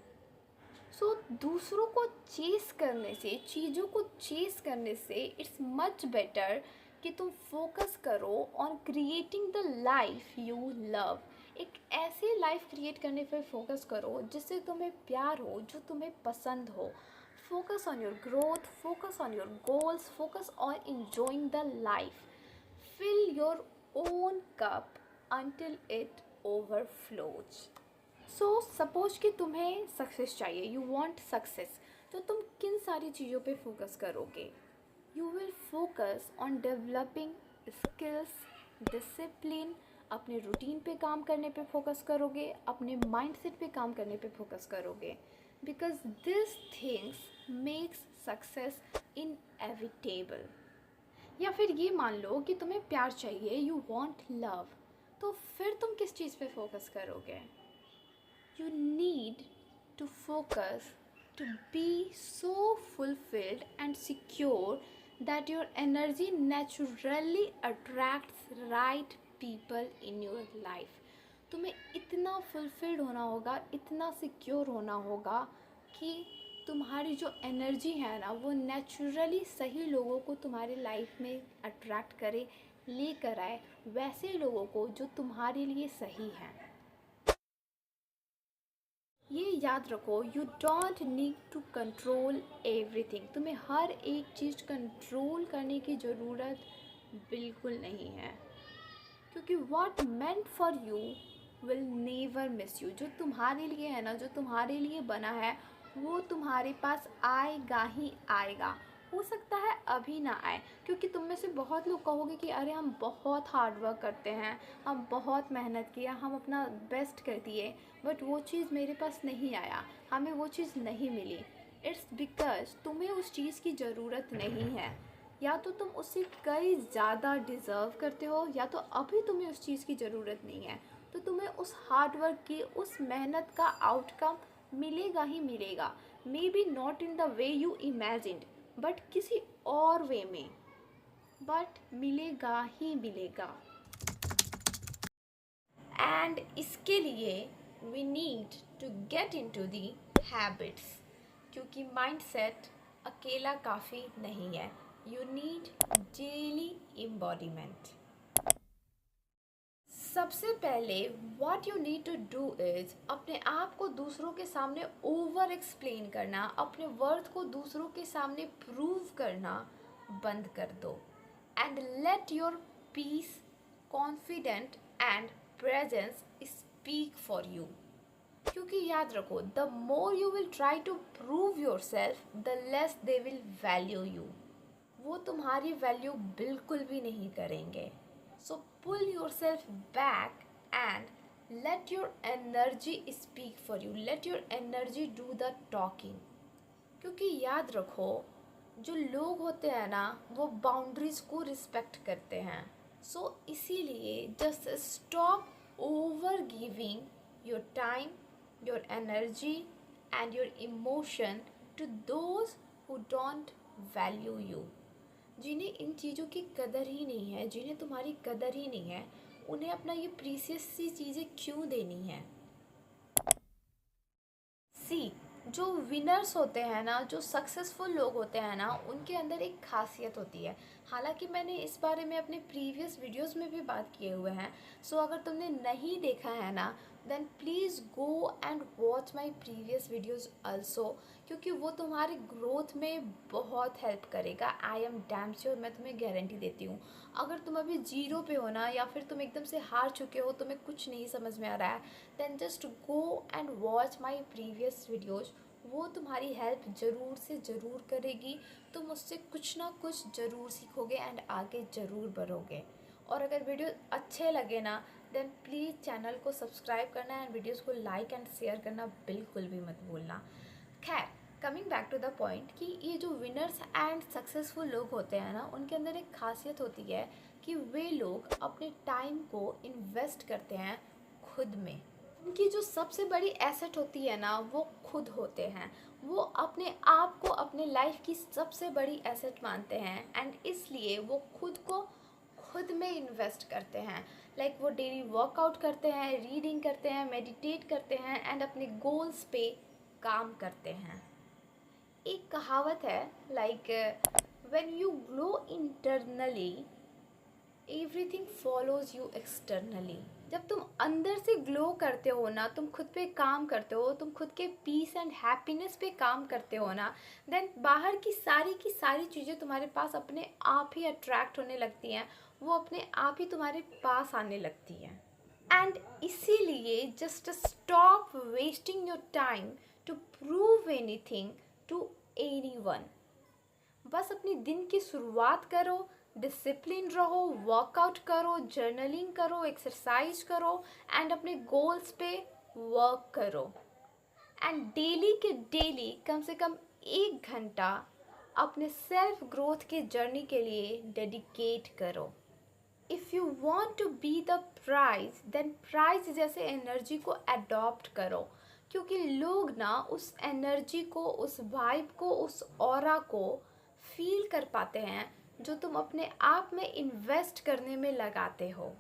So दूसरों को चेस करने से, चीज़ों को चेस करने से इट्स मच बेटर कि तुम फोकस करो on creating the life you love. एक ऐसी लाइफ क्रिएट करने पर फोकस करो जिससे तुम्हें प्यार हो, जो तुम्हें पसंद हो। Focus on your growth, focus on your goals, focus on enjoying the life. Fill your own cup until it overflows। So suppose कि तुम्हें सक्सेस चाहिए, यू वांट सक्सेस, तो तुम किन सारी चीज़ों पे फोकस करोगे? You will focus on developing skills, discipline, अपने रूटीन पे काम करने पे फोकस करोगे, अपने माइंडसेट पे काम करने पे फोकस करोगे। Because this things makes success inevitable. या फिर ये मान लो कि तुम्हें प्यार चाहिए, यू वांट लव, तो फिर तुम किस चीज़ पे फोकस करोगे? You need to focus to be so fulfilled and secure that your energy naturally attracts right people in your life। तुम्हें इतना फुलफिल्ड होना होगा, इतना सिक्योर होना होगा कि तुम्हारी जो एनर्जी है ना, वो नेचुरली सही लोगों को तुम्हारे लाइफ में अट्रैक्ट करे, लेकर आए वैसे लोगों को जो तुम्हारे लिए सही हैं। ये याद रखो, you don't need to control everything. तुम्हें हर एक चीज़ कंट्रोल करने की ज़रूरत बिल्कुल नहीं है, क्योंकि what meant for you will never miss you. जो तुम्हारे लिए है ना, जो तुम्हारे लिए बना है, वो तुम्हारे पास आएगा ही आएगा। हो सकता है अभी ना आए, क्योंकि तुम में से बहुत लोग कहोगे कि अरे हम बहुत हार्ड वर्क करते हैं, हम बहुत मेहनत किया, हम अपना बेस्ट कर दिए, बट वो चीज़ मेरे पास नहीं आया, हमें वो चीज़ नहीं मिली। इट्स बिकॉज तुम्हें उस चीज़ की ज़रूरत नहीं है। या तो तुम उससे कई ज़्यादा डिज़र्व करते हो, या तो अभी तुम्हें उस चीज़ की ज़रूरत नहीं है। तो तुम्हें उस हार्ड वर्क की, उस मेहनत का आउटकम मिलेगा ही मिलेगा। May be not in the way you imagined, but किसी और वे में, बट मिलेगा ही मिलेगा। एंड इसके लिए we need to get into the habits, क्योंकि माइंडसेट अकेला काफ़ी नहीं है। You need daily embodiment. सबसे पहले what you need to do is अपने आप को दूसरों के सामने ओवर एक्सप्लेन करना, अपने वर्थ को दूसरों के सामने प्रूव करना बंद कर दो। And let your peace, confident and presence speak for you. क्योंकि याद रखो, the more you will try to prove your self, the less they will value you. वो तुम्हारी वैल्यू बिल्कुल भी नहीं करेंगे। So pull yourself back and let your energy speak for you. Let your energy do the talking. क्योंकि याद रखो, जो लोग होते हैं ना, वो बाउंड्रीज को रिस्पेक्ट करते हैं। सो इसीलिए just stop over giving your time, your energy and your emotion to those who don't value you. जिन्हें इन चीज़ों की कदर ही नहीं है, जिन्हें तुम्हारी कदर ही नहीं है, उन्हें अपना ये प्रीसियस सी चीज़ें क्यों देनी है? सी, जो विनर्स होते हैं ना, जो सक्सेसफुल लोग होते हैं ना, उनके अंदर एक खासियत होती है। हालांकि मैंने इस बारे में अपने प्रीवियस वीडियोस में भी बात किए हुए हैं। सो अगर तुमने नहीं देखा है ना, then please go and watch my previous videos also, क्योंकि वो तुम्हारी ग्रोथ में बहुत हेल्प करेगा। आई एम डैम श्योर, मैं तुम्हें गारंटी देती हूँ। अगर तुम अभी जीरो पे हो ना, या फिर तुम एकदम से हार चुके हो, तुम्हें कुछ नहीं समझ में आ रहा है, then just go and watch my previous videos. वो तुम्हारी हेल्प ज़रूर से ज़रूर करेगी। तुम उससे कुछ ना कुछ ज़रूर सीखोगे एंड आगे ज़रूर बढ़ोगे। और अगर वीडियो अच्छे लगे ना, देन प्लीज़ चैनल को सब्सक्राइब करना एंड वीडियोज़ को लाइक एंड शेयर करना बिल्कुल भी मत भूलना। खैर, coming back to the point कि ये जो विनर्स एंड सक्सेसफुल लोग होते हैं ना, उनके अंदर एक खासियत होती है कि वे लोग अपने टाइम को इन्वेस्ट करते हैं खुद में। उनकी जो सबसे बड़ी एसेट होती है ना, वो खुद होते हैं। वो अपने आप को अपने लाइफ की सबसे बड़ी एसेट मानते हैं एंड इसलिए वो खुद को खुद में इन्वेस्ट करते हैं। लाइक वो डेली वर्कआउट करते हैं, रीडिंग करते हैं, मेडिटेट करते हैं एंड अपने गोल्स पे काम करते हैं। एक कहावत है, like when you glow internally everything follows you externally. जब तुम अंदर से ग्लो करते हो ना, तुम खुद पे काम करते हो, तुम खुद के पीस एंड हैप्पीनेस पे काम करते हो ना, देन बाहर की सारी चीज़ें तुम्हारे पास अपने आप ही अट्रैक्ट होने लगती हैं। वो अपने आप ही तुम्हारे पास आने लगती हैं। एंड इसीलिए just stop wasting your time to prove anything to anyone. बस अपनी दिन की शुरुआत करो, डिसिप्लिन रहो, वर्कआउट करो, जर्नलिंग करो, एक्सरसाइज करो एंड अपने गोल्स पे वर्क करो। एंड डेली के डेली कम से कम 1 घंटा अपने सेल्फ ग्रोथ के जर्नी के लिए डेडिकेट करो। If you want to be the prize, then prize जैसे एनर्जी को अडॉप्ट करो, क्योंकि लोग ना उस एनर्जी को, उस वाइब को, उस ऑरा को फील कर पाते हैं जो तुम अपने आप में इन्वेस्ट करने में लगाते हो।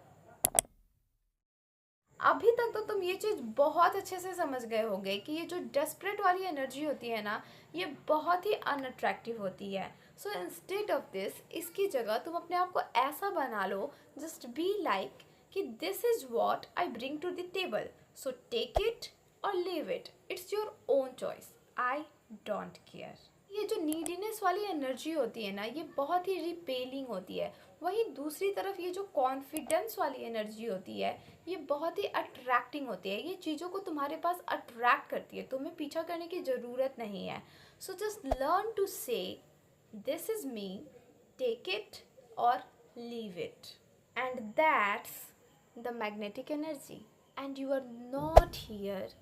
अभी तक तो तुम ये चीज़ बहुत अच्छे से समझ गए होगे कि ये जो डेस्परेट वाली एनर्जी होती है ना, ये बहुत ही अनअट्रैक्टिव होती है। सो इंस्टेड ऑफ दिस, इसकी जगह तुम अपने आप को ऐसा बना लो, जस्ट बी लाइक कि this is what I bring to the table, so take it और leave it, it's your own choice, I don't care. ये जो नीडीनेस वाली एनर्जी होती है ना, ये बहुत ही रिपेलिंग होती है। वहीं दूसरी तरफ ये जो कॉन्फिडेंस वाली एनर्जी होती है, ये बहुत ही अट्रैक्टिंग होती है। ये चीज़ों को तुम्हारे पास अट्रैक्ट करती है, तुम्हें पीछा करने की ज़रूरत नहीं है। So just learn to say this is me, take it और leave it, and that's the magnetic energy. And you are not here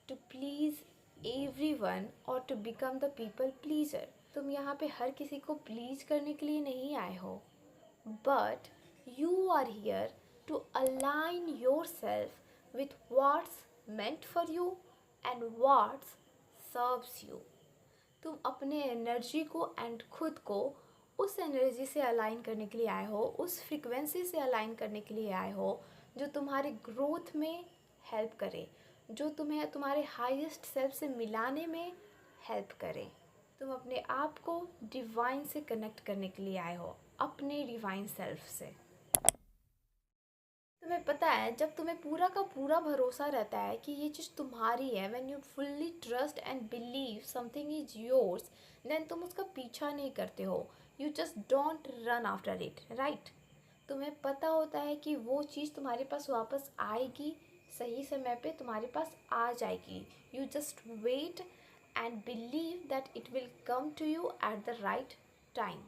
to please everyone or to become the people pleaser। तुम यहाँ पे हर किसी को प्लीज करने के लिए नहीं आए हो, but you are here to align yourself with what's meant for you and what serves you। तुम अपने एनर्जी को एंड खुद को उस एनर्जी से अलाइन करने के लिए आए हो, उस फ्रिक्वेंसी से अलाइन करने के लिए आए हो जो तुम्हारे ग्रोथ में हेल्प करे, जो तुम्हें तुम्हारे हाईएस्ट सेल्फ से मिलाने में हेल्प करे। तुम अपने आप को डिवाइन से कनेक्ट करने के लिए आए हो, अपने डिवाइन सेल्फ से। तुम्हें पता है, जब तुम्हें पूरा का पूरा भरोसा रहता है कि ये चीज़ तुम्हारी है, when you fully trust and believe something is yours, then तुम उसका पीछा नहीं करते हो, you just don't run after it, right. तुम्हें पता होता है कि वो चीज़ तुम्हारे पास वापस आएगी, सही समय पे तुम्हारे पास आ जाएगी। You just wait and believe that it will come to you at the right time.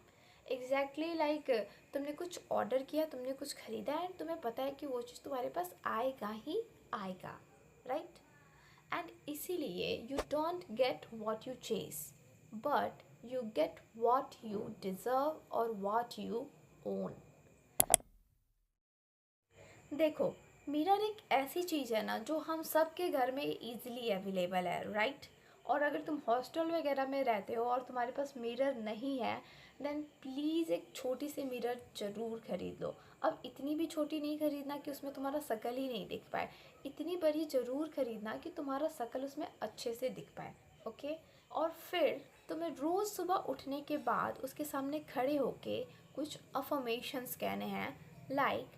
Exactly like तुमने कुछ ऑर्डर किया, तुमने कुछ ख़रीदा एंड तुम्हें पता है कि वो चीज़ तुम्हारे पास आएगा ही आएगा, राइट। एंड इसीलिए you don't get what you chase, but you get what you deserve और वॉट यू ओन। देखो, मिरर एक ऐसी चीज़ है ना जो हम सब के घर में इजीली अवेलेबल है, राइट। और अगर तुम हॉस्टल वगैरह में रहते हो और तुम्हारे पास मिरर नहीं है, देन प्लीज़ एक छोटी सी मिरर ज़रूर खरीद लो। अब इतनी भी छोटी नहीं खरीदना कि उसमें तुम्हारा शकल ही नहीं दिख पाए, इतनी बड़ी ज़रूर खरीदना कि तुम्हारा शकल उसमें अच्छे से दिख पाए, ओके। और फिर तुम्हें रोज़ सुबह उठने के बाद उसके सामने खड़े होके कुछ अफर्मेशंस कहने हैं, like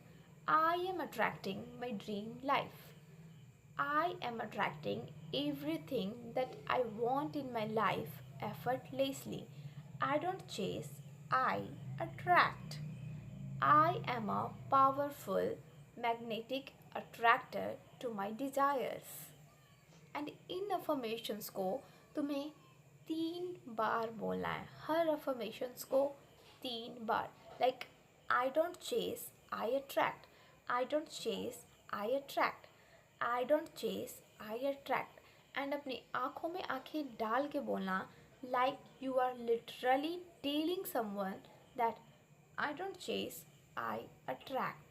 I am attracting my dream life, I am attracting everything that I want in my life effortlessly. I don't chase, I attract. I am a powerful magnetic attractor to my desires. And in affirmations को तुम्हें 3 बार बोलना है, हर अफर्मेशंस को 3 बार। Like I don't chase I attract, I don't chase I attract, I don't chase I attract. And अपनी आँखों में आँखें डाल के बोलना, like you are literally telling someone that I don't chase I attract.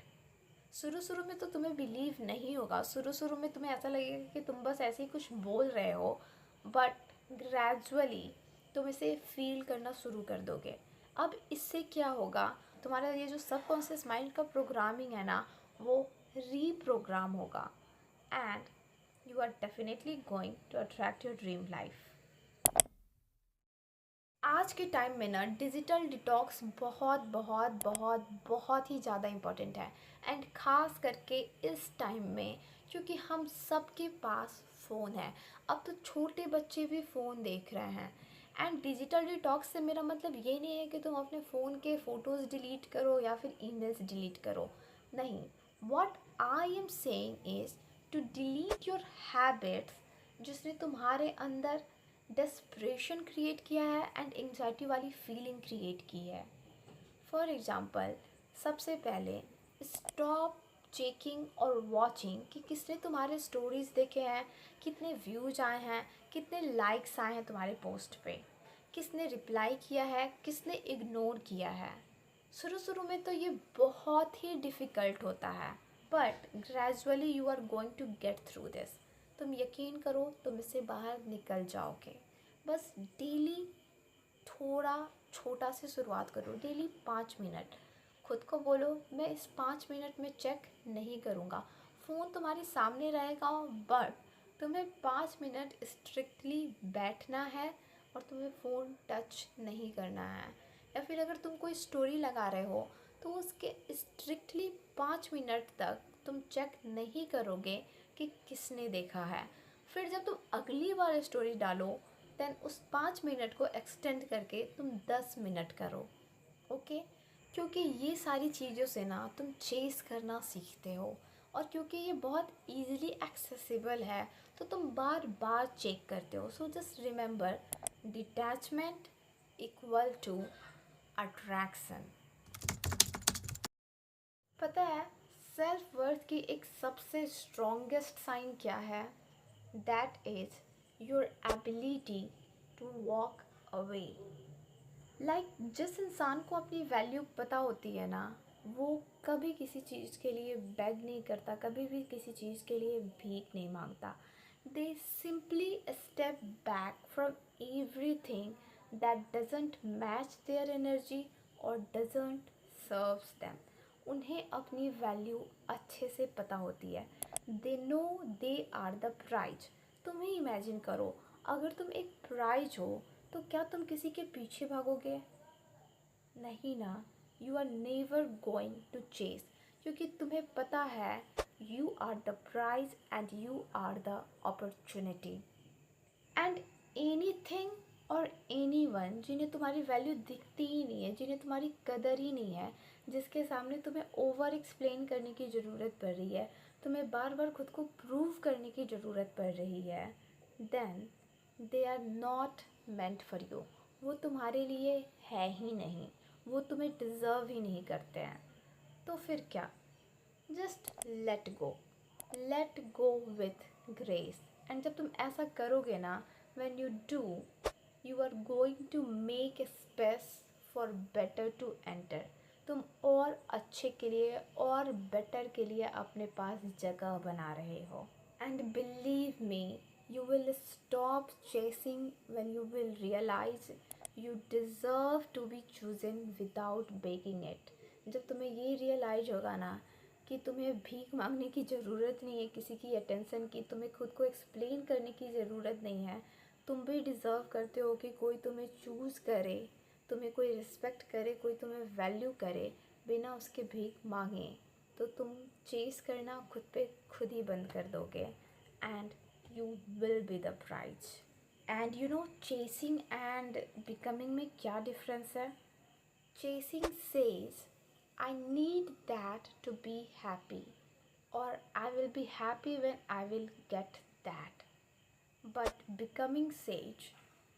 शुरू में तो तुम्हें बिलीव नहीं होगा, शुरू में तुम्हें ऐसा लगेगा कि तुम बस ऐसे ही कुछ बोल रहे हो, बट ग्रेजुअली तुम इसे फील करना शुरू कर दोगे। अब इससे क्या होगा, तुम्हारा ये जो सबकॉन्शियस माइंड का प्रोग्रामिंग है ना, वो रीप्रोग्राम होगा and you are definitely going to attract your dream life. आज के टाइम में ना डिजिटल डिटॉक्स बहुत बहुत बहुत बहुत ही ज़्यादा इम्पॉर्टेंट है। एंड ख़ास करके इस टाइम में, क्योंकि हम सबके पास फ़ोन है। अब तो छोटे बच्चे भी फ़ोन देख रहे हैं। एंड डिजिटल डिटॉक्स से मेरा मतलब ये नहीं है कि तुम अपने फ़ोन के फ़ोटोज़ डिलीट करो या फिर ईमेल्स डिलीट करो, नहीं। What I am saying is to delete your habits जिसने तुम्हारे अंदर डेस्परेशन क्रिएट किया है एंड एंग्जाइटी वाली फीलिंग क्रिएट की है। फॉर एग्ज़ाम्पल, सबसे पहले स्टॉप चेकिंग और वॉचिंग कि किसने तुम्हारे स्टोरीज़ देखे हैं, कितने व्यूज आए हैं, कितने लाइक्स आए हैं तुम्हारे पोस्ट पे, किसने रिप्लाई किया है, किसने इग्नोर किया है। शुरू में तो ये बहुत ही डिफ़िकल्ट होता है, but gradually you are going to get through this. तुम यकीन करो, तुम इससे बाहर निकल जाओगे। बस डेली थोड़ा छोटा से शुरुआत करो। डेली 5 मिनट खुद को बोलो, मैं इस 5 मिनट में चेक नहीं करूँगा। फ़ोन तुम्हारे सामने रहेगा, बट तुम्हें 5 मिनट स्ट्रिक्टली बैठना है और तुम्हें फ़ोन टच नहीं करना है। या फिर अगर तुम कोई स्टोरी लगा रहे हो तो उसके स्ट्रिक्टली 5 मिनट तक तुम चेक नहीं करोगे कि किसने देखा है। फिर जब तुम अगली बार स्टोरी डालो, देन उस 5 मिनट को एक्सटेंड करके तुम 10 मिनट करो, ओके। क्योंकि ये सारी चीज़ों से ना तुम चेस करना सीखते हो, और क्योंकि ये बहुत इजीली एक्सेसिबल है तो तुम बार बार चेक करते हो। So just remember, detachment equal to attraction. पता है सेल्फ वर्थ की एक सबसे स्ट्रॉन्गेस्ट साइन क्या है? That is your ability to walk away. Like जिस इंसान को अपनी वैल्यू पता होती है ना, वो कभी किसी चीज़ के लिए बेग नहीं करता, कभी भी किसी चीज़ के लिए भीख नहीं मांगता। They simply step back from everything that doesn't match their energy और डजेंट सर्व्स देम। उन्हें अपनी वैल्यू अच्छे से पता होती है। They know they are the prize. तुम ही इमेजिन करो, अगर तुम एक प्राइज हो तो क्या तुम किसी के पीछे भागोगे? नहीं ना। You are never going to chase, क्योंकि तुम्हें पता है you are the prize and you are the opportunity. And anything और एनीवन जिन्हें तुम्हारी वैल्यू दिखती ही नहीं है, जिन्हें तुम्हारी कदर ही नहीं है, जिसके सामने तुम्हें ओवर एक्सप्लेन करने की ज़रूरत पड़ रही है, तुम्हें बार बार खुद को प्रूव करने की ज़रूरत पड़ रही है, then they are not meant for you. वो तुम्हारे लिए है ही नहीं, वो तुम्हें डिज़र्व ही नहीं करते हैं। तो फिर क्या? Just let go with grace. And जब तुम ऐसा करोगे ना, when you do, you are going to make a space for better to enter। तुम और अच्छे के लिए और बेटर के लिए अपने पास जगह बना रहे हो। And believe me, you will stop chasing when you will realize you deserve to be chosen without begging it। जब तुम्हें ये रियलाइज होगा ना कि तुम्हें भीख मांगने की ज़रूरत नहीं है किसी की अटेंशन की, तुम्हें खुद को एक्सप्लेन करने की ज़रूरत नहीं है, तुम भी डिज़र्व करते हो कि कोई तुम्हें चूज़ करे, तुम्हें कोई रिस्पेक्ट करे, कोई तुम्हें वैल्यू करे बिना उसके भीख मांगे। तो तुम चेस करना खुद पे खुद ही बंद कर दोगे and you will be the prize. And you know chasing and becoming में क्या डिफरेंस है? Chasing says, I need that to be happy, or I will be happy when I will get that. But becoming sage,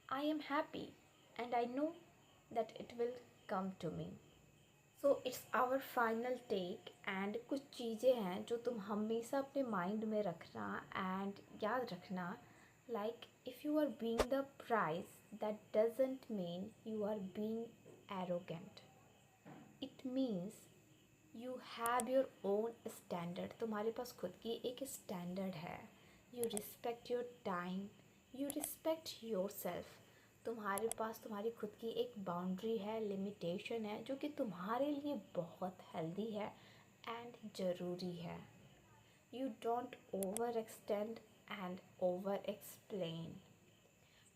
I am happy and I know that it will come to me. So it's our final take and कुछ चीज़ें हैं जो तुम हमेशा अपने माइंड में रखना एंड याद रखना, like if you are being the prize, that doesn't mean you are being arrogant. It means you have your own standard. तुम्हारे पास खुद की एक स्टैंडर्ड है. You respect your time. You respect yourself. तुम्हारे पास तुम्हारी खुद की एक बाउंड्री है, लिमिटेशन है, जो कि तुम्हारे लिए बहुत हेल्दी है एंड ज़रूरी है. You don't overextend and over explain.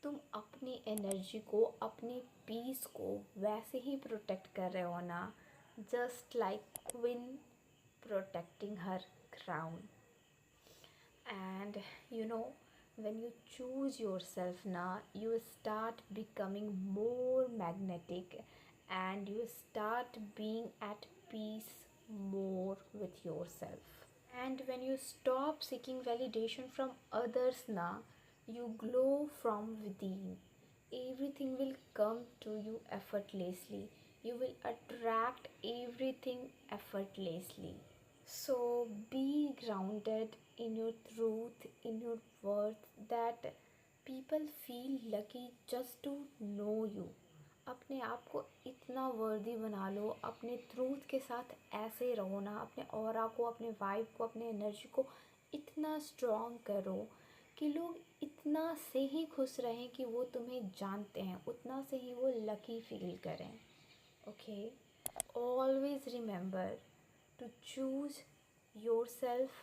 तुम अपनी एनर्जी को, अपनी पीस को वैसे ही प्रोटेक्ट कर रहे हो ना, just like queen protecting her crown. And you no when you choose yourself na, you start becoming more magnetic and you start being at peace more with yourself. And when you stop seeking validation from others na, you glow from within. Everything will come to you effortlessly. You will attract everything effortlessly. So be grounded in your truth, in your worth, that people feel lucky just to know you. अपने आप को इतना वर्दी बना लो, अपने ट्रूथ के साथ ऐसे रहो ना, अपने ऑरा को, अपने वाइब को, अपने एनर्जी को इतना स्ट्रॉन्ग करो कि लोग इतना से ही खुश रहें कि वो तुम्हें जानते हैं, उतना से ही वो लकी फील करें. Okay, always remember to choose yourself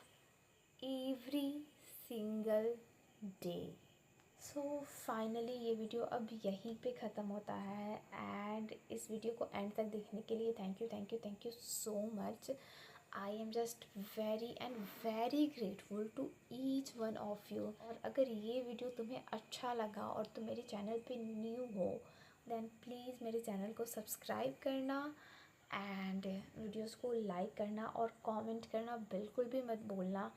every single day. So finally ये वीडियो अब यहीं पे ख़त्म होता है एंड इस वीडियो को एंड तक देखने के लिए thank you so much. I am just very and very grateful to each one of you. और अगर ये वीडियो तुम्हें अच्छा लगा और तुम मेरे चैनल पे न्यू हो, देन प्लीज़ मेरे चैनल को सब्सक्राइब करना एंड वीडियोस को लाइक करना और कमेंट करना बिल्कुल भी मत भूलना,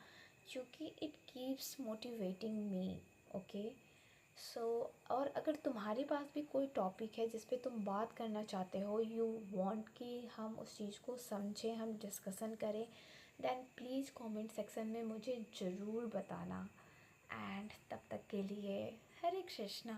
क्योंकि it keeps motivating me. Okay, so और अगर तुम्हारे पास भी कोई टॉपिक है जिस पे तुम बात करना चाहते हो, यू वांट कि हम उस चीज़ को समझें, हम डिस्कशन करें, देन प्लीज़ कमेंट सेक्शन में मुझे ज़रूर बताना. एंड तब तक के लिए हरे कृष्णा.